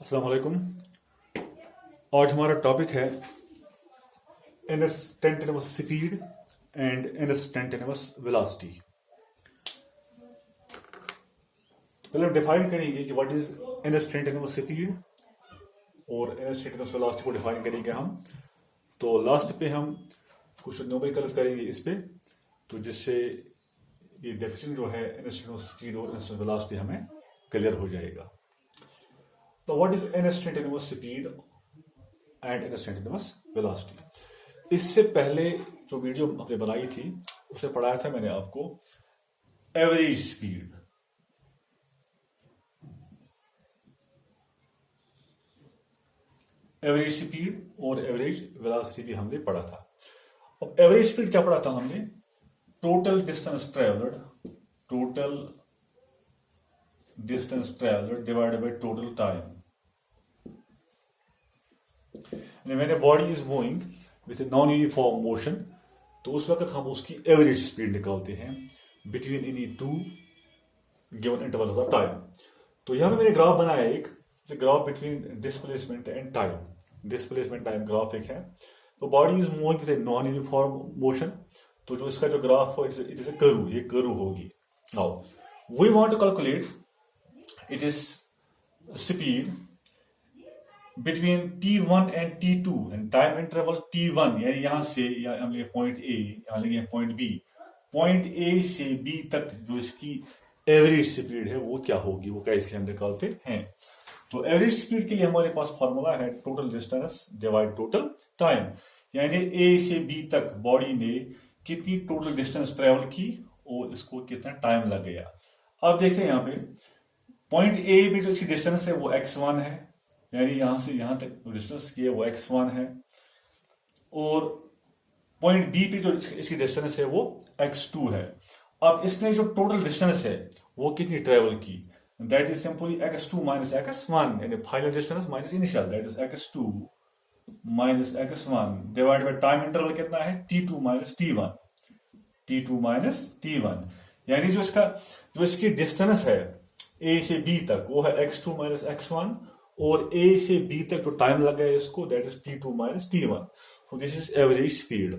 अस्सलाम वालेकुम। आज हमारा टॉपिक है instantaneous speed and instantaneous velocity. पहले हम डिफाइन करेंगे कि व्हाट इज इंस्टैंटेनियस स्पीड और इंस्टैंटेनियस वेलोसिटी को डिफाइन करेंगे हम। तो लास्ट पे हम कुछ न्यूमेरिकल्स करेंगे इस पे, तो जिससे ये डेफिनेशन जो है इंस्टैंटेनियस स्पीड और इंस्टैंटेनियस वेलोसिटी हमें क्लियर हो जाएगा। तो what is instantaneous speed and instantaneous velocity. इससे पहले जो वीडियो हमने बनाई थी उससे पढ़ाया था मैंने आपको एवरेज स्पीड, एवरेज स्पीड और एवरेज वेलोसिटी भी हमने पढ़ा था। अब एवरेज स्पीड क्या पढ़ा था हमने? Total distance travelled, total distance travelled divided by total time. When a body is moving with a non-uniform motion, तो उस वक्त हम उसकी एवरेज स्पीड निकालते हैं between any two given intervals of time. तो यहां पे मैंने ग्राफ बनाया एक graph between displacement and time. Displacement time graph एक है। तो body is moving with a non uniform motion, तो जो इसका जो ग्राफ हो इट इज ए कर्व, ये कर्व होगी। Now we want to calculate it is speed between t1 and t2 and time interval t1, यानी यहां से हम लेंगे पॉइंट ए, यहां लेंगे पॉइंट बी, पॉइंट ए से बी तक जो इसकी एवरेज स्पीड है वो क्या होगी, वो कैसे हम निकालते हैं। तो एवरेज स्पीड के लिए हमारे पास फॉर्मूला है total distance divide total time, यानी ए से बी तक बॉडी ने कितनी टोटल डिस्टेंस ट्रेवल की और इसको कितना टाइम लग गया। अब देखते हैं यहाँ पे पॉइंट ए में जो इसकी डिस्टेंस है वो x1 है, यानी यहां से यहां तक जो डिस्टेंस की है वो x1 है, और पॉइंट बी पे जो इसकी डिस्टेंस है वो x2 है। अब इसने जो टोटल डिस्टेंस है वो कितनी ट्रेवल की, that is simply x2 minus x1, यानी final distance minus initial, that is x2 minus x1 divide by time interval कितना है t2 minus t1, t2 minus t1, यानी जो इसकी डिस्टेंस है a से b तक वो है x2 माइनस x1, और a से b तक जो टाइम लगा है इसको that is t2 minus t1। तो दिस इज एवरेज स्पीड।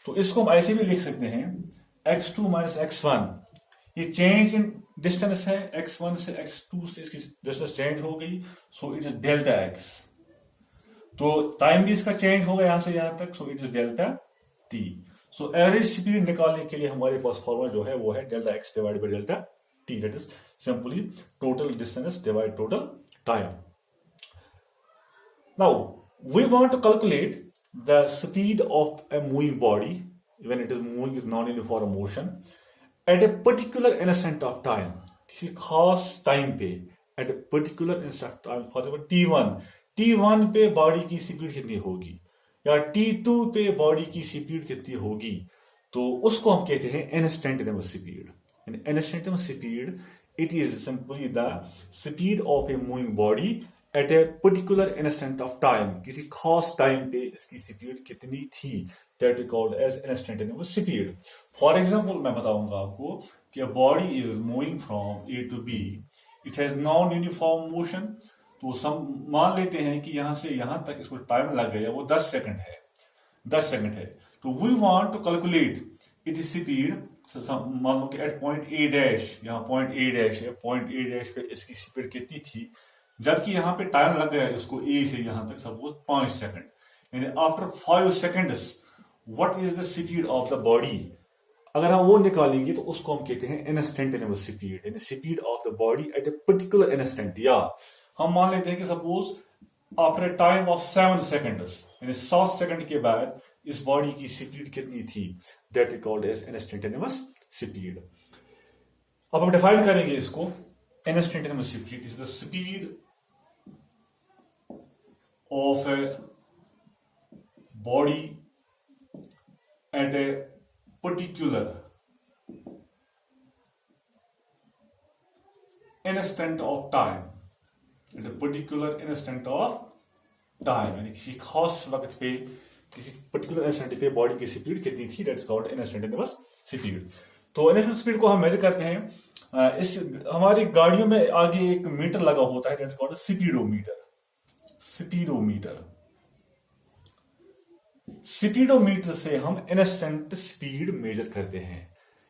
तो इसको हम ऐसे भी लिख सकते हैं x2 माइनस x1, ये चेंज इन डिस्टेंस है, x1 से x2 से इसकी डिस्टेंस चेंज हो गई, सो इट इज डेल्टा x। तो टाइम भी इसका चेंज होगा यहां से यहां तक, सो it is delta t। So average speed निकालने के लिए हमारे पास फॉर्मूला जो है वो है delta x divide by delta t, that is simply total distance divide total time. Now, we want to calculate the speed of a moving body when it is moving with non-uniform motion at a particular instant of time, किसी खास time पे, at a particular instant of time, for example T1 पे body की speed कितनी होगी या T2 पे body की स्पीड कितनी होगी, तो उसको हम कहते हैं instantaneous speed. Instantaneous speed it is simply the speed of a moving body at a particular instant of time, किसी खास टाइम पे इसकी स्पीड कितनी थी, that we called as instantaneous speed. For example मैं बताऊंगा आपको कि body is moving from A to B, it has non uniform motion, तो हम मान लेते हैं कि यहां से यहां तक इसको टाइम लग गया वो 10 सेकंड है, 10 सेकंड है। तो we want to calculate it is speed, मान लो कि एट पॉइंट ए डैश, यहाँ पॉइंट ए डैश है, पॉइंट ए डैश पे इसकी स्पीड कितनी थी, जबकि यहां पे टाइम लग गया इसको ए से यहां तक सपोज 5 सेकंड, यानी after 5 seconds what is the speed of the body. अगर हम वो निकालेंगे तो उसको हम कहते हैं इंस्टेंटेनियस स्पीड, यानी speed of the body at a particular instant. या हम मान लेते हैं कि suppose after a time of 7 seconds, यानी 7 सेकंड के बाद इस बॉडी की स्पीड कितनी थी, that is called as instantaneous speed. अब हम डिफाइन करेंगे इसको। Instantaneous speed is the speed of a body at a particular instant of time, at a particular instant of time, यानी किसी खास वक्त पे किसी पर्टिकुलर इंस्टेंट पे बॉडी की स्पीड कितनी थी, दैट्स कॉल्ड इंस्टेंटेनियस स्पीड। तो इंस्टेंटेनियस स्पीड को हम मेजर करते हैं इस हमारी गाड़ियों में आगे एक मीटर लगा होता है, that's called speedometer. Speedometer. Speedometer से हम इंस्टेंट स्पीड मेजर करते हैं,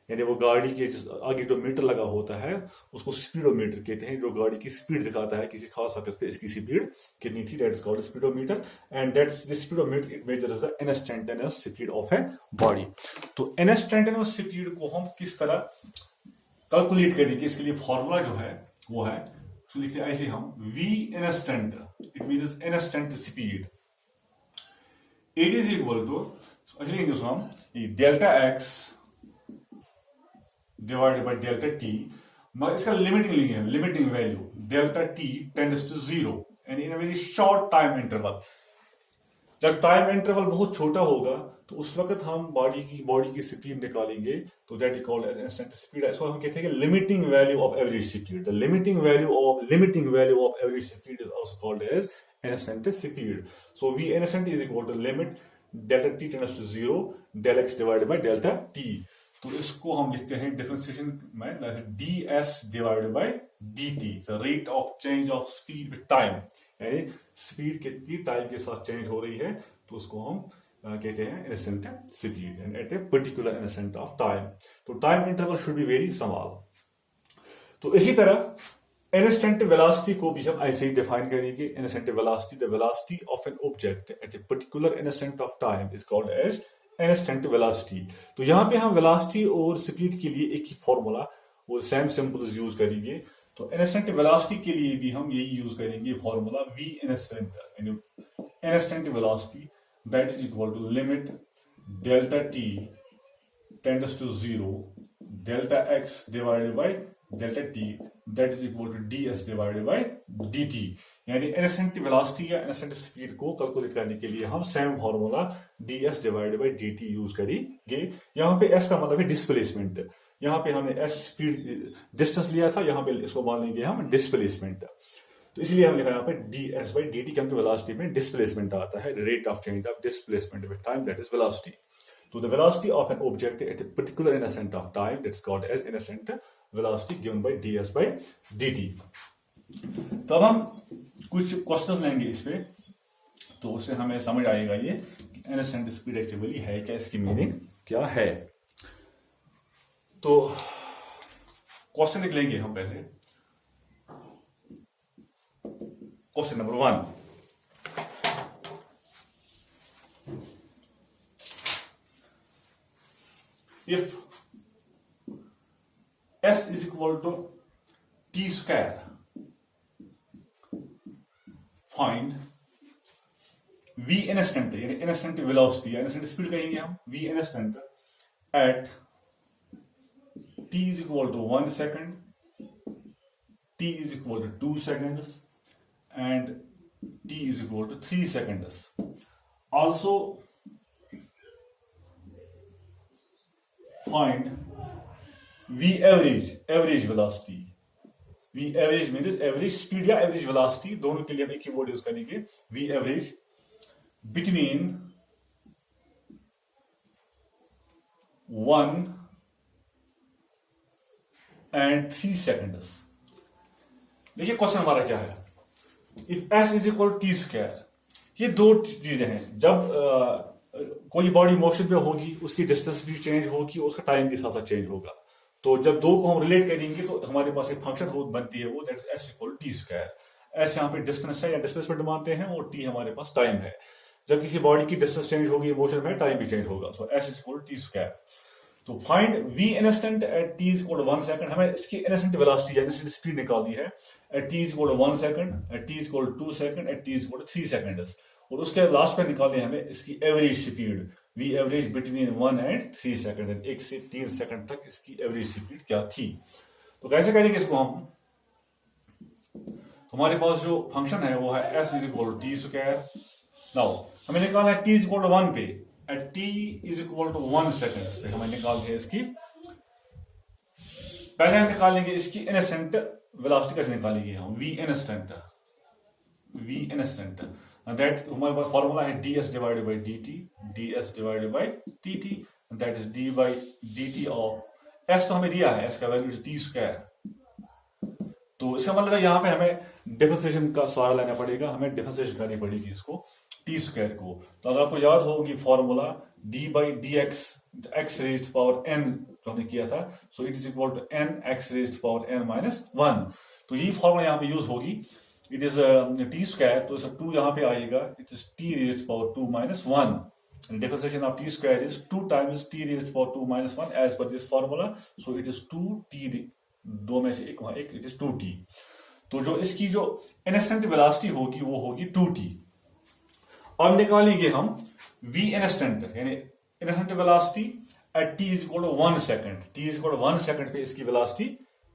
यानी वो गाड़ी के आगे जो मीटर लगा होता है उसको स्पीडोमीटर कहते हैं, जो गाड़ी की स्पीड दिखाता है किसी खास वक्त पे इसकी स्पीड कितनी थी, that is called speedometer. And that's the speedometer, it measures the instantaneous speed of a body. तो इंस्टेंटेनियस स्पीड को हम किस तरह कैलकुलेट करेंगे, इसके लिए फॉर्मूला जो है वो है, तो लिखते हैं ऐसे हम v instant, it means instant speed, it is equal to, अच्छा लिखेंगे उसको हम delta x divided by delta t, मगर इसका लिमिटिंग लिखेंगे, limiting value delta t tends to 0 and in a very short time interval. जब टाइम इंटरवल बहुत छोटा होगा तो उस वक्त हम बॉडी की स्पीड निकालेंगे, तो that is called as instant speed. इसको हम कहते हैं कि limiting value of average speed. The limiting value of average speed is also called as instant speed. So v instant is equal to limit delta t tends to 0 del x divided by delta t। तो इसको हम लिखते हैं differentiation में जैसे ds divided by dt, the rate of change of speed with time, यानी speed कितनी time के साथ चेंज हो रही है, तो उसको हम कहते हैं instant speed and at a particular instant of time. तो time interval should be very small. तो इसी तरह इंस्टेंट वेलोसिटी को भी हम ऐसे ही डिफाइन करेंगे। Instant velocity, the velocity of an object at a particular instant of time is called as instant velocity. तो यहाँ पे हम वेलोसिटी और स्पीड के लिए एक ही फॉर्मूला और सेम सिंबल्स यूज करेंगे। तो इंस्टेंट वेलोसिटी के लिए भी हम यही यूज करेंगे formula v instant, instant velocity that is equal to limit delta t tends to 0 delta x divided by delta t that is equal to ds divided by dt। यानी instant velocity या instant speed को calculate करने के लिए हम same formula ds divided by dt use करेंगे। यहाँ पे s का मतलब है डिस्प्लेसमेंट, यहाँ पे हमने s स्पीड डिस्टेंस लिया था, यहाँ पे इसको मान लेंगे हम डिस्प्लेसमेंट। तो इसलिए हम लिखा यहाँ पे ds बाय dt, क्योंकि वेलोसिटी में डिस्प्लेसमेंट आता है, rate of change of displacement with time, that is velocity. तो the velocity of an object at a particular instant of time that's called as instant velocity given by ds by dt। तो अब हम कुछ questions लेंगे इस पे, तो उससे हमें समझ आएगा ये इंस्टेंट स्पीड एक्चुअली है क्या, इसकी मीनिंग क्या है। तो क्वेश्चन एक लेंगे हम पहले, question number 1, if s is equal to t square, find v instant, यानी instant velocity या instant speed कहेंगे हम, v instant at t is equal to 1 second, t is equal to 2 seconds and t is equal to 3 seconds. Also find v average velocity। v average means average speed या average velocity, दोनों के लिए हम एक ही word use करेंगे, v average between 1 and 3 seconds। देखिए question हमारा क्या है, if s is equal t square, ये दो चीजें हैं, जब कोई बॉडी मोशन पे होगी उसकी डिस्टेंस भी चेंज होगी, उसका टाइम भी साथ साथ चेंज होगा। तो जब दो को हम रिलेट करेंगे तो हमारे पास एक फंक्शन बनती है, वो that is s equal t square. s यहाँ पे डिस्टेंस है या डिस्प्लेसमेंट मानते हैं, और t हमारे पास टाइम है। जब किसी बॉडी की डिस्टेंस चेंज होगी मोशन में, टाइम भी चेंज होगा। So s equal t square. तो find v instant at t is equal 1 second, हमें इसकी इंस्टेंट वेलोसिटी या इंस्टेंट स्पीड निकालनी है at t is equal 1 second, at t is equal 2 second, at t is equal 3 seconds. और उसके last पे निकालनी है हमें इसकी average speed, v average between 1 and 3 second, 1 से 3 सेकंड तक इसकी एवरेज स्पीड क्या थी। तो कैसे करेंगे इसको हम, हमारे पास जो फंक्शन है वो है s is equal to t square. Now हमें निकालना है t इज इक्वल टू 1 पे, at t is equal to 1 second पे हमें निकालते हैं इसकी, पहले हम निकालेंगे इसकी इंस्टेंट वेलोसिटी, कैसे निकालेंगे हम, v इंस्टेंट दैट हमारे पास फॉर्मूला है ds divided by dt, ds divided by dt, that is d by dt of s, तो हमें दिया है s का वैल्यू t स्क्वायर तो इसका मतलब है यहाँ पे हमें डिफरेंशिएशन का सहारा लेना पड़ेगा, हमें डिफरेंशिएशन करनी पड़ेगी इसको टी स्क्वायर को। तो अगर आपको याद होगी formula d by d x x raised power n जो हमने किया था, so it is equal to n x raised power n minus one. तो यही फॉर्मूला यहाँ पे यूज होगी, इट इज टी स्क्वायर, तो टू यहाँ पे आएगा, it is t raised power two minus one. Differentiation of t square is 2 times t raised to power 2 minus 1 as per this formula, so it is 2t, दो में से एक वहां एक, it is 2t। तो जो इसकी जो इंस्टेंट वेलोसिटी होगी वो होगी 2t। अब निकालेंगे हम v इंस्टेंट, यानी instant velocity at t is equal to 1 second. t is equal to 1 second पे इसकी वेलोसिटी,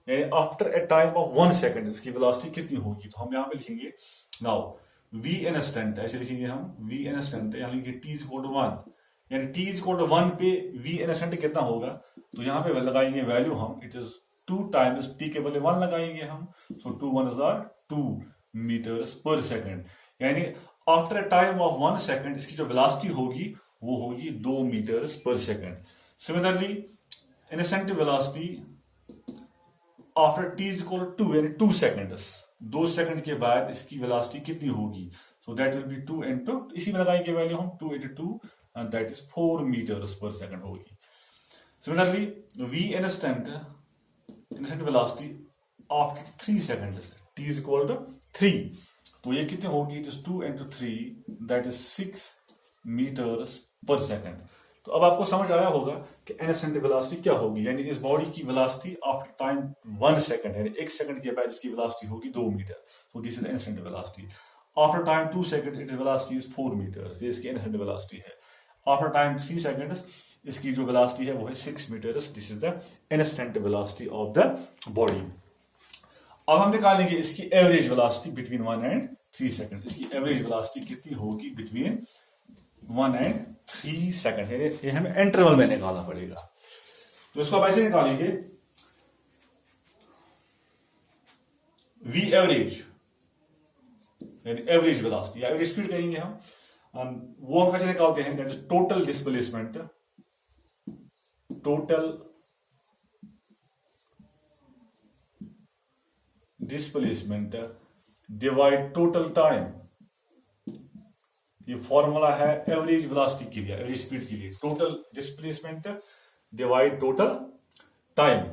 यानी after a time of 1 second इसकी वेलोसिटी कितनी होगी। तो हम यहां पे लिखेंगे नाउ v इंस्टेंट, ऐसे लिखेंगे हम v इंस्टेंट, यानी कि t इज इक्वल टू 1, यानी t इज इक्वल टू 1 पे v इंस्टेंट कितना होगा। तो यहां पे लगाएंगे वैल्यू हम, इट इज 2 टाइम्स t के बदले 1 लगाएंगे हम, so 2 1 are 2 meters per second, यानी after a time of 1 second इसकी जो वेलोसिटी होगी वो होगी 2 meters per second. Similarly instant velocity after t is equal to 2, यानी 2 सेकंड्स, 2 सेकंड के बाद इसकी वेलोसिटी कितनी होगी, so that will be 2 into, इसी में लगाएंगे वैल्यू हम 2 into 2 and that is 4 meters per second होगी। Similarly v instant velocity after 3 seconds, t is equal to 3, तो ये कितनी होगी, it is 2 into 3 that is 6 meters per second. तो अब आपको समझ आया होगा कि इंस्टेंट वेलोसिटी क्या होगी, यानी इस बॉडी की वेलोसिटी आफ्टर टाइम 1 सेकंड, यानी 1 सेकंड के बाद इसकी वेलोसिटी होगी 2 meter, so this is instant velocity. After time 2 second it velocity is 4 meter, ये इसकी इंस्टेंट वेलोसिटी है। आफ्टर टाइम 3 सेकंड्स इसकी जो वेलोसिटी है वो है 6 meters, this is the instant velocity of the body. अब हम निकालेंगे इसकी average velocity between 1 and 3 second. इसकी एवरेज वेलोसिटी कितनी होगी बिटवीन 1 एंड 3 सेकंड, ये हमें इंटरवल में निकालना पड़ेगा। तो इसको आप ऐसे निकालेंगे, v एवरेज यानी एवरेज वेलोसिटी या एवरेज स्पीड कहेंगे हम, वो हम कैसे निकालते हैं, that is total displacement, total displacement divide total time. ये फॉर्मूला है एवरेज वेलोसिटी के लिए, एवरेज स्पीड के लिए, total displacement divide total time.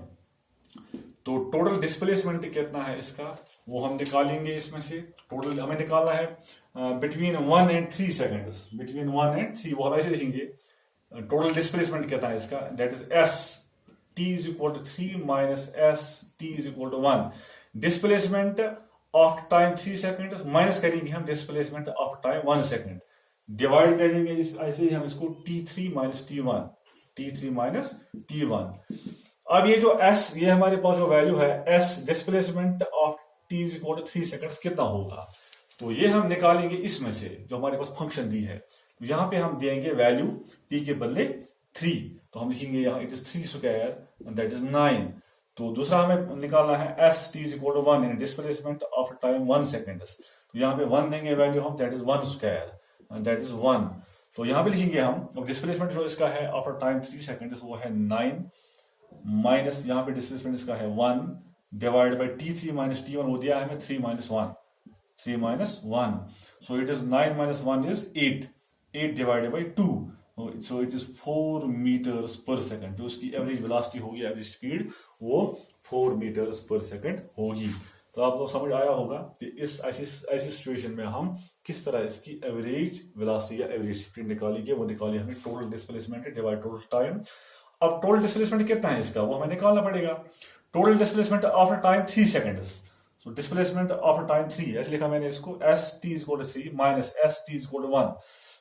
तो टोटल डिस्प्लेसमेंट कितना है इसका वो हम निकालेंगे, इसमें से टोटल हमें निकालना है between 1 and 3 seconds, between 1 and 3, वो हम ऐसे लिखेंगे टोटल डिस्प्लेसमेंट कितना है इसका, that is s, t is equal to 3 minus s, t is equal to 1। Displacement after time 3 second minus करेंगे हम displacement after time 1 second, divide करेंगे ऐसे ही हम इसको t3 minus t1, t3 minus t1। अब ये जो s, ये हमारे पास जो वैल्यू है s displacement of t is equal to 3 seconds कितना होगा, तो ये हम निकालेंगे इसमें से जो हमारे पास फंक्शन दी है। तो यहां पे हम देंगे वैल्यू t के बदले 3, तो हम लिखेंगे यहाँ it is 3 square that is 9। तो दूसरा हमें निकालना है s t is equal to 1 यानी डिस्प्लेसमेंट आफ्टर टाइम 1 सेकंड्स, तो यहाँ पे 1 देंगे वैल्यू हम, that is 1 square that is 1। तो यहाँ पे लिखेंगे हम, अब डिस्प्लेसमेंट जो इसका है आफ्टर टाइम 3 सेकंड्स वो है 9 माइनस यहाँ पे डिस्प्लेसमेंट इसका है 1 divide by t3 minus t1, वो दिया है हमें 3 minus 1, 3 minus 1, so it is 9 minus 1 is 8, 8 divided by 2, so it is 4 meters per second. जो उसकी एवरेज वेलोसिटी होगी, एवरेज स्पीड, वो 4 मीटर्स पर सेकंड होगी। तो आपको समझ आया होगा कि इस ऐसी सिचुएशन में हम किस तरह इसकी एवरेज वेलोसिटी या एवरेज स्पीड निकालेंगे। वो निकाली हमें total displacement divide total time. अब टोटल डिस्प्लेसमेंट कितना है इसका वो हमें निकालना पड़ेगा। Total displacement after time 3 seconds, so displacement after time 3, ऐसे लिखा मैंने इसको, s t is equal to 3 minus s t is equal to 1,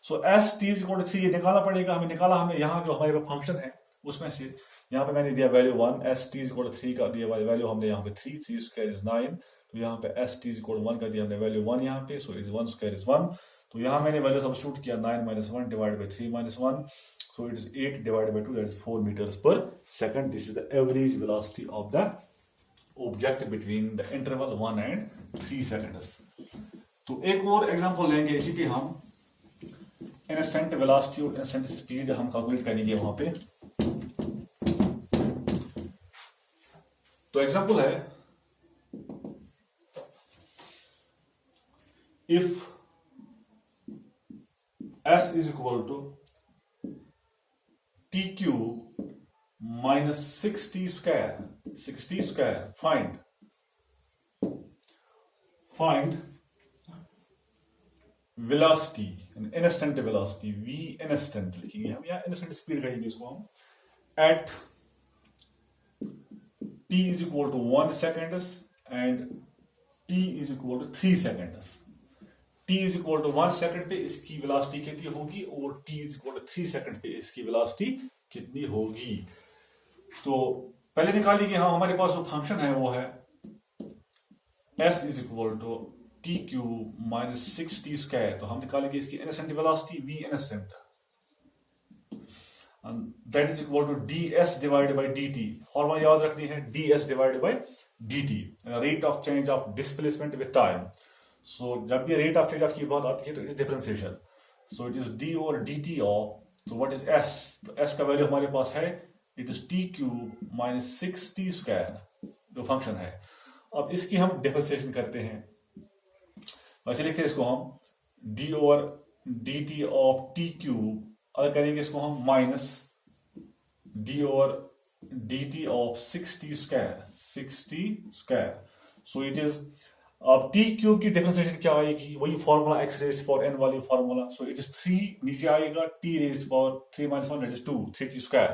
so s t is equal to 3 ये निकालना पड़ेगा हमें। निकाला हमने यहाँ जो हमारे फंक्शन है उसमें से, यहाँ पे मैंने दिया value 1, s t is equal to 3 का दिया वैल्यू हमने यहाँ पे 3, 3 स्क्वायर इज 9, तो यहाँ पे s t is equal to 1 का दिया हमने वैल्यू 1 यहाँ पे, सो इज 1 स्क्वायर इज 1। तो यहाँ मैंने वैल्यू सब्स्टिट्यूट किया 9 minus 1 divide by 3 minus 1, so it is 8 divided by 2, that is 4 meters per second. This is the average velocity of the object between the interval 1 and 3 seconds. तो एक और example लेंगे, इसी पे हम इंस्टेंट वेलोसिटी और instant speed हम calculate करेंगे वहां पे। तो एग्जांपल है if s is equal to t cube minus 6t square, find velocity, instant velocity, v instant लिखेंगे हम, या instant speed कहेंगे इसको हम, at t is equal to 1 seconds and t is equal to 3 seconds. t is equal to 1 second पे इसकी velocity कितनी होगी और t is equal to 3 second पे इसकी वेलोसिटी कितनी होगी। तो पहले निकालिए कि हाँ हमारे पास जो फंक्शन है वो है s is equal to t cube minus 6t square, तो हम निकालेंगे इसकी instant velocity v instant, and that is equal to ds divided by dt। Formula याद रखनी है, ds divided by dt, rate of change of displacement with time। so जब भी rate of change of की बात आती है तो it is differentiation, so it is d over dt of, so what is s, तो s का value हमारे पास है it is t cube minus 6t square जो फंक्शन है। अब इसकी हम डिफरेंशिएशन करते हैं, वैसे लिखते हैं इसको हम d over dt of t cube, अगर करेंगे इसको हम minus d over dt of 6t square, so it is, अब t क्यूब की डिफरेंशिएशन क्या आएगी, वही formula x raised power n वाली फॉर्मूला, सो इट इज 3 नीचे आएगा, t raised power 3 minus 1 that is 2 3t square,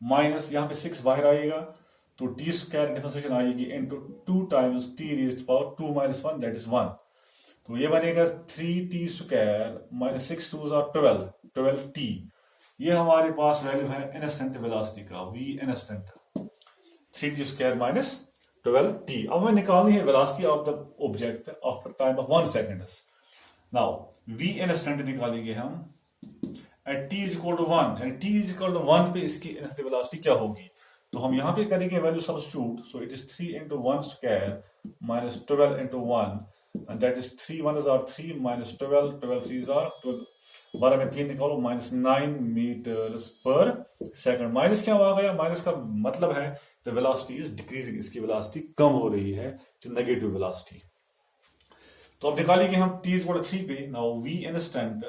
minus यहाँ पे 6 बाहर आएगा तो t स्क्वायर डिफरेंशिएशन आएगी into 2 times t raised power 2 minus 1 that is 1, तो ये बनेगा 3t स्क्वायर माइनस 6 2 12t। ये हमारे पास वैल्यू है इंस्टेंट वेलोसिटी का, v instant 3t square minus 12t। अब हमें निकालनी है velocity of the object after time of 1 second. Now v instant निकालेंगे हम at t is equal to 1, and t is equal to 1 पे इसकी इंस्टेंट वेलोसिटी क्या होगी, तो हम यहाँ पे करेंगे value substitute, so it is 3 into 1 square minus 12 into 1, and that is 3 1s are 3 minus 12 12 3s are 12, 12 में 3 निकालो minus 9 metres per second. Minus क्या आ गया, माइनस का मतलब है द वेलोसिटी इज डिक्रीजिंग, इसकी वेलोसिटी कम हो रही है, नेगेटिव वेलोसिटी। तो अब निकालेंगे हम t इज इक्वल टू 3 पे, now v instant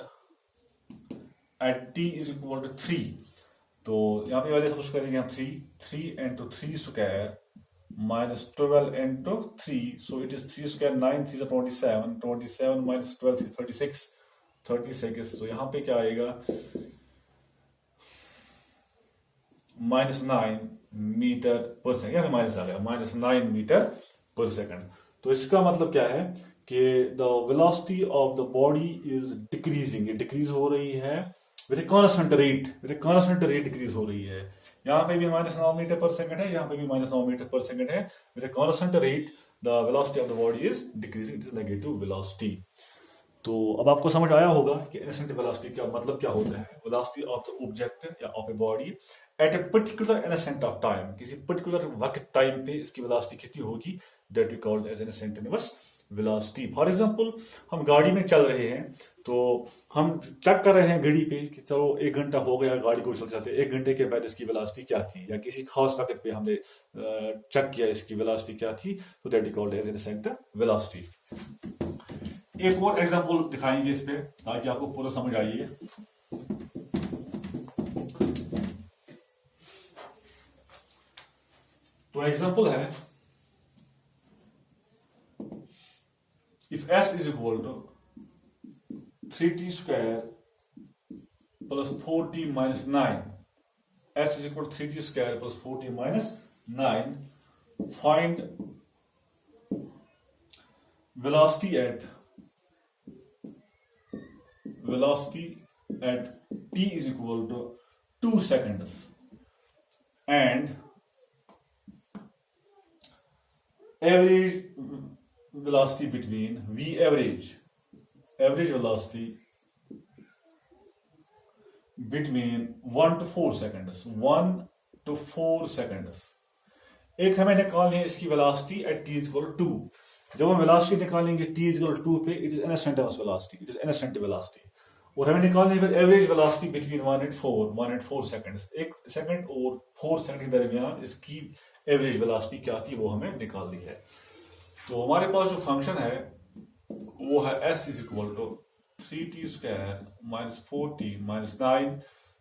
at t is equal to 3, तो यहाँ पे वैल्यू सब्स्टिट्यूट करेंगे हम 3 into 3 square minus 12 into 3, so it is 3 square 9 3 is 27 minus 12 36, so यहाँ पे क्या आएगा माइनस 9 मीटर पर सेकंड, यहाँ पे माइनस आ गया माइनस 9 मीटर पर सेकंड। तो इसका मतलब क्या है कि the velocity of the body is decreasing, decrease हो रही है with a constant rate decrease हो रही है। यहाँ पे भी माइनस 9 मीटर पर सेकंड है, यहाँ पे भी माइनस 9 मीटर पर सेकंड है, with a constant rate the velocity of the body is decreasing, it is negative velocity. तो अब आपको समझ आया होगा कि इंस्टेंट वेलोसिटी का मतलब क्या होता है, वेलोसिटी ऑफ द ऑब्जेक्ट या of a body at a particular instant of time, किसी पर्टिकुलर वक्त टाइम पे इसकी वेलोसिटी कितनी होगी, that we called as an instantaneous velocity. For example हम गाड़ी में चल रहे हैं, तो हम चेक कर रहे हैं घड़ी पे कि चलो 1 घंटा हो गया गाड़ी को चलते, 1 घंटे के बाद इसकी वेलोसिटी क्या थी, या किसी खास वक्त पे हमने चेक किया इसकी वेलोसिटी क्या थी, तो that we called as an instant velocity. एक और एग्जांपल दिखाएंगे इस पे ताकि आपको पूरा समझ आइए। तो एग्जांपल है, if s is equal to 3t square plus 4t minus 9, s is equal to 3t square plus 4t minus 9, find velocity at t is equal to 2 seconds and average velocity between v average velocity between 1 to 4 seconds, 1 to 4 seconds। एक हमें निकालनी है इसकी velocity at t is equal to 2। जब हम velocity निकालेंगे t is equal to 2 पे, it is instantaneous velocity, it is instant velocity, और हमें निकालनी है average velocity between 1 and 4 seconds, 1 second और 4 सेकंड के दरमियान इसकी एवरेज वेलोसिटी क्या थी वो हमें निकालनी है। तो हमारे पास जो फंक्शन है वो है s is equal to 3t square minus 4t minus 9।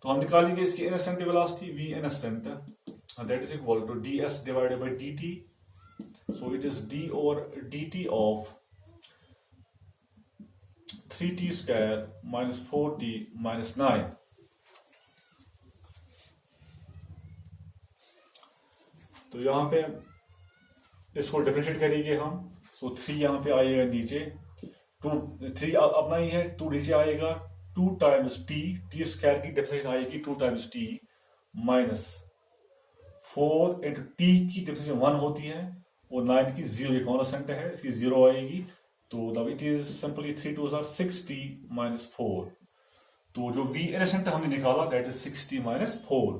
तो हम निकालेंगे इसकी instant velocity v instant, that is equal to ds divided by dt। So it is d over dt of 3t square minus 4t minus 9। तो यहाँ पे इसको differentiate करेंगे हम। सो 3 यहाँ पे आएगा नीचे, 3 अपना ही है, 2 नीचे आएगा, 2 टाइम्स टी स्क्वायर की डिफरेंशिएशन आएगी 2 times T minus 4 into T की डिफरेंशिएशन 1 होती है और 9 की 0 कॉन्स्टेंट है, इसकी 0 आएगी। तो now it is simply 3 2 are 6t minus 4। तो जो v इंस्टेंट हमने निकाला दैट इज 6t माइनस 4।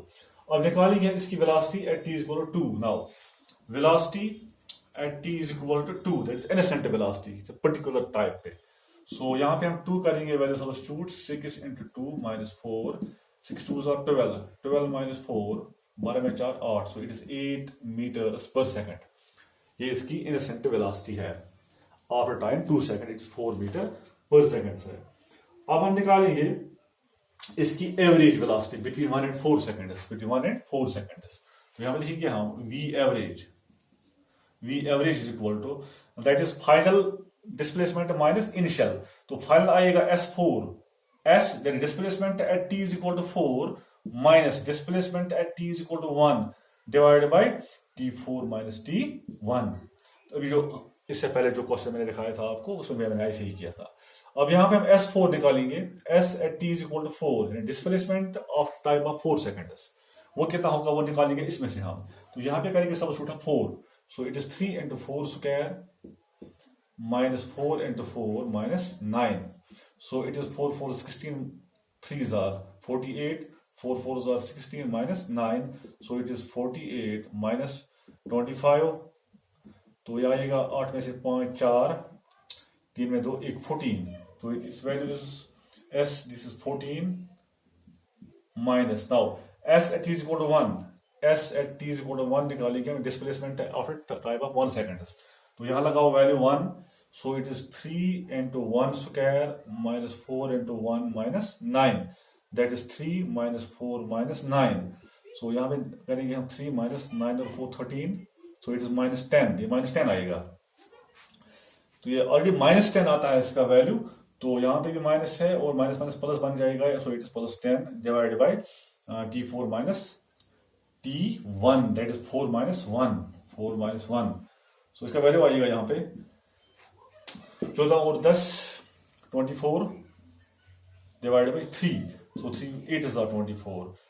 अब निकालेंगे इसकी velocity at t is equal to 2। Now velocity at t is equal to 2, that's instant velocity, it's a particular type पे। so यहाँ पे हम 2 करेंगे value substitute, 6 into 2 minus 4, 6 2s are 12, 12 minus 4, 12 में 4 8, so it is 8 meters per second। ये इसकी instant velocity है। after time 2 second it's 4 meter per second है। अब हम निकालेंगे इसकी average velocity between 1 and 4 seconds, between 1 and 4 seconds। तो यहाँ पे लिखेंगे हम v average is equal to that is final displacement minus initial। तो फाइनल आएगा s4, s then displacement at t is equal to 4 minus displacement at t is equal to 1 divided by t4 minus t1। तो अभी जो इससे पहले जो question मैंने दिखाया था आपको उसमें मैंने ऐसे ही किया था। अब यहाँ पे हम s4 निकालेंगे, s at t is equal to 4 displacement of time of 4 seconds, वो कितना होगा वो निकालेंगे इसमें से हम। तो यहाँ पे करेंगे substitute 4, so it is 3 into 4 square minus 4 into 4 minus 9, so it is 4 4 16, 3s are 48, 4 4s are 16 minus 9, so it is 48 minus 25। तो ये आएगा 8 में से 5 4, 3 में 2 1 14। तो इस value is s, this is 14 minus now s at is equal to 1, s at t is equal to 1 निकालेंगे हम displacement after time of 1 second. तो यहाँ लगाओ value 1, so it is 3 into 1 square minus 4 into 1 minus 9, that is 3 minus 4 minus 9। सो यहाँ पे करेंगे हम 3 minus 9 और 4 13, सो इट इज माइनस 10, ये माइनस 10 आएगा। तो ये ऑलरेडी माइनस 10 आता है इसका वैल्यू, तो यहाँ पे भी माइनस है और माइनस माइनस प्लस बन जाएगा, सो it is plus 10 divided by t4 minus t1, that is 4 minus 1, 4 minus 1। so इसका वैल्यू आएगा यहाँ पे 14 और 10 24 डिवाइडेड बाई 3, so 3 8 is 24,